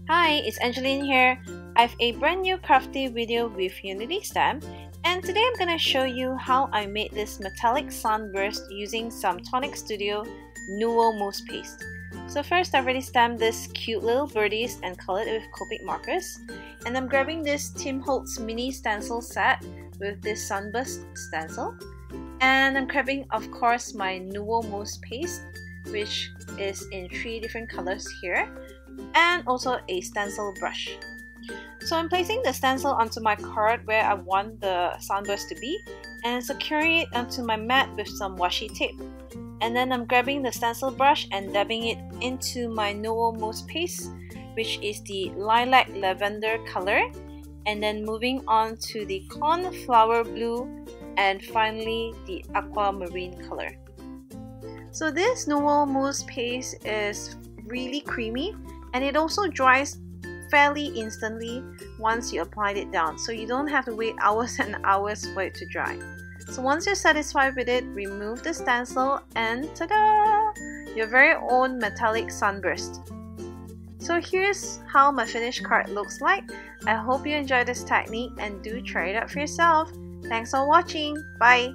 Hi, it's Angeline here. I have a brand new crafty video with Unity stamp, and today I'm gonna show you how I made this metallic sunburst using some Tonic Studio Nuo mousse paste. So first, I've already stamped this cute little birdies and colored it with Copic markers, and I'm grabbing this Tim Holtz mini stencil set with this Sunburst stencil, and I'm grabbing, of course, my Nuo mousse paste, which is in 3 different colors here, and also a stencil brush. So I'm placing the stencil onto my card where I want the sunburst to be, and securing it onto my mat with some washi tape. And then I'm grabbing the stencil brush and dabbing it into my Nuo mousse paste, which is the lilac lavender color, and then moving on to the cornflower blue, and finally the aquamarine color. So this Nuo mousse paste is really creamy, and it also dries fairly instantly once you applied it down, so you don't have to wait hours and hours for it to dry. So once you're satisfied with it, remove the stencil and ta-da! Your very own metallic sunburst. So here's how my finished card looks like. I hope you enjoyed this technique and do try it out for yourself. Thanks for watching. Bye!